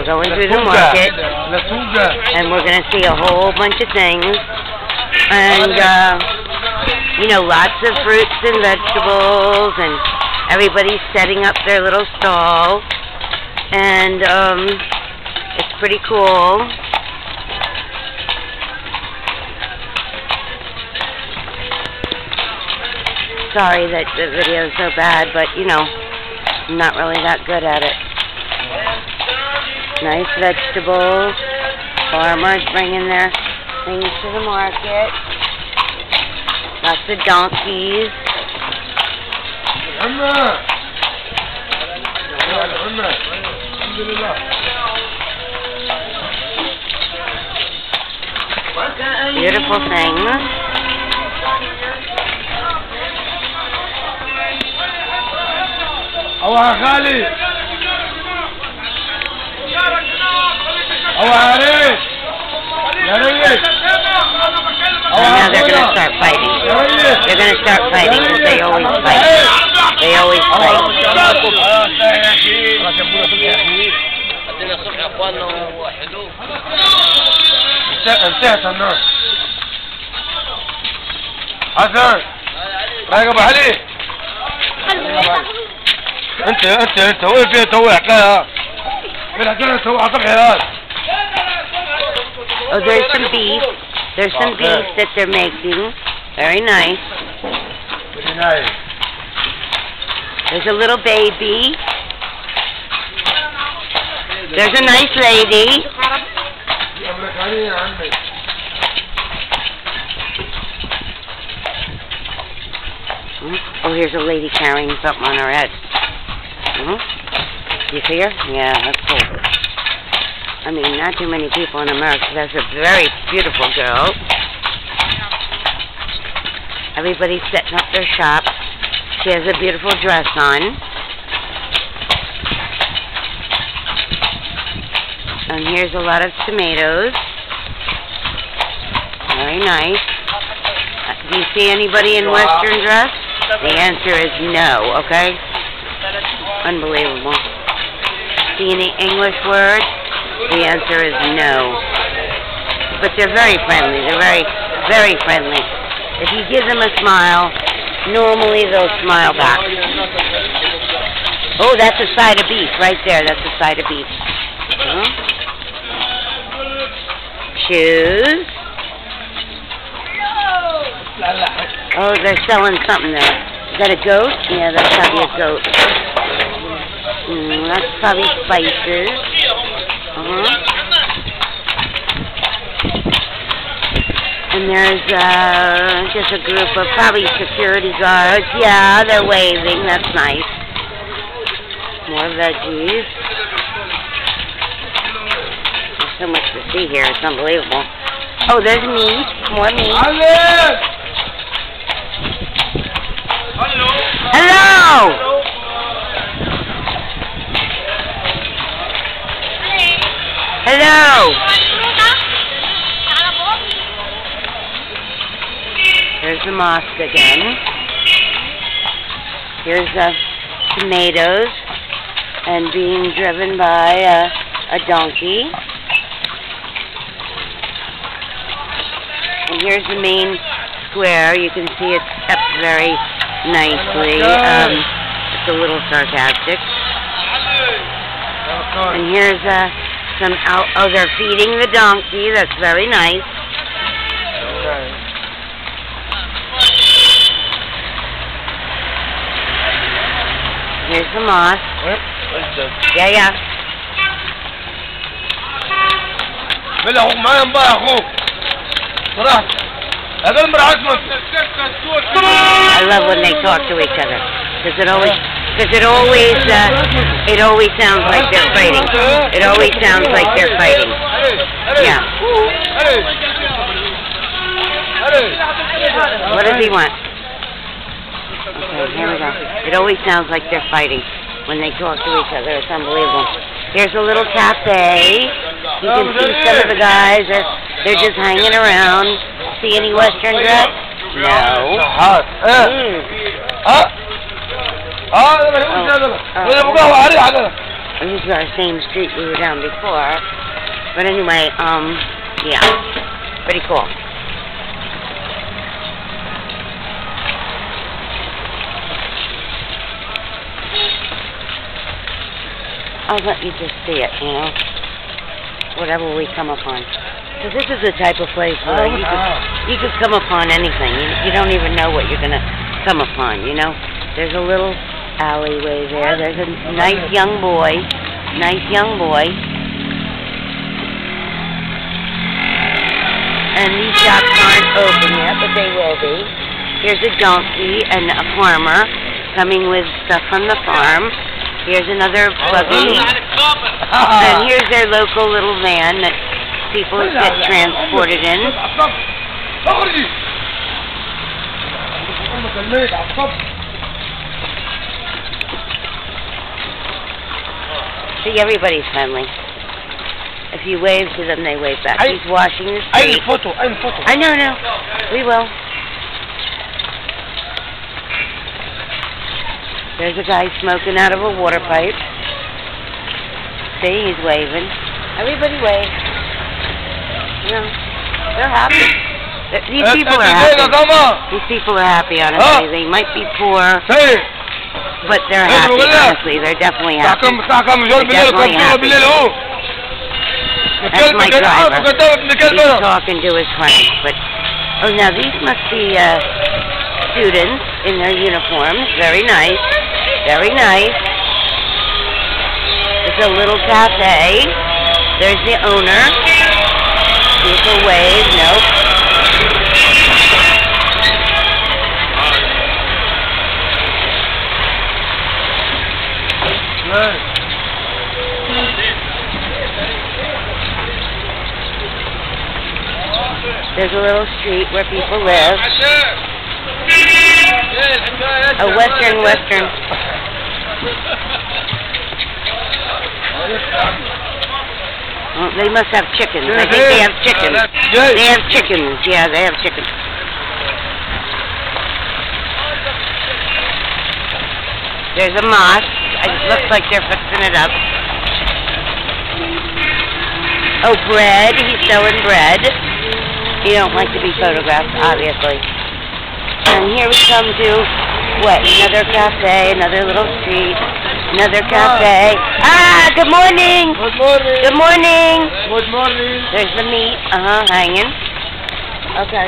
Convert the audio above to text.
We're going through the market, and we're going to see a whole bunch of things, and, you know, lots of fruits and vegetables, and everybody's setting up their little stall, and, it's pretty cool. Sorry that the video is so bad, but, you know, I'm not really that good at it. Nice vegetables. Farmers bringing their things to the market. Lots of donkeys. Beautiful things. أو خالي أو عريس يا ريس. Now they're going to start fighting. They're going to start fighting. They always fight. They always fight. انتهت النار. حسن رايق علي. انت وين فين توي حكايه؟ فين حكايه توي عقب. Oh, there's some beef. There's some beef that they're making. Very nice. Very nice. There's a little baby. There's a nice lady. Oh, here's a lady carrying something on her head. You see her? Yeah, that's cool. I mean, not too many people in America. That's a very beautiful girl. Everybody's setting up their shop. She has a beautiful dress on. And here's a lot of tomatoes. Very nice. Do you see anybody in Western dress? The answer is no, okay? Unbelievable. See any English words? The answer is no. But they're very friendly. They're very, very friendly. If you give them a smile, normally they'll smile back. Oh, that's a side of beef right there. That's a side of beef. Shoes. Oh, they're selling something there. Is that a goat? Yeah, that's probably a goat. That's probably spices. And there's just a group of probably security guards. Yeah, they're waving. That's nice. More veggies. There's so much to see here. It's unbelievable. Oh, there's meat. More meat. Hello! Hello! There's the mosque again. Here's tomatoes and being driven by a donkey. And here's the main square. You can see it's kept very nicely. It's a little sarcastic. And here's some oh, they're feeding the donkey. That's very nice. Here's the mosque. Yeah. I love when they talk to each other because it always sounds like they're fighting. It always sounds like they're fighting. Yeah. What does he want? Okay, here we go. It always sounds like they're fighting when they talk to each other. It's unbelievable. Here's a little cafe. You can see some of the guys. They're just hanging around. See any Western dress? No. This is our same street we were down before. But anyway, yeah, pretty cool. I'll let you just see it, you know, whatever we come upon. Because this is the type of place where you could come upon anything. You don't even know what you're going to come upon, you know. There's a little alleyway there. There's a nice young boy. And these shops aren't open yet, but they will be. Here's a donkey and a farmer coming with stuff from the farm. Here's another buggy. And here's their local little van that people get transported in. See, everybody's friendly. If you wave to them, they wave back. He's washing the street. I know. We will. There's a guy smoking out of a water pipe. See, he's waving. Everybody waves. You know, they're happy. These people are happy. These people are happy, honestly. They might be poor, but they're happy, honestly. They're definitely happy. They're definitely happy. That's my driver. He's talking to his friends. But, oh, now these must be students in their uniforms. Very nice. Very nice. It's a little cafe. There's the owner. People wave. Nope. There's a little street where people live. A western. Well, they must have chickens. I think they have chickens. They have chickens. Yeah, they have chickens. There's a mosque. It looks like they're fixing it up. Oh, bread. He's selling bread. You don't like to be photographed, obviously. And here we come to, what, another cafe, another little street, another cafe. Ah, good morning! Good morning! Good morning! Good morning! There's the meat, hanging. Okay.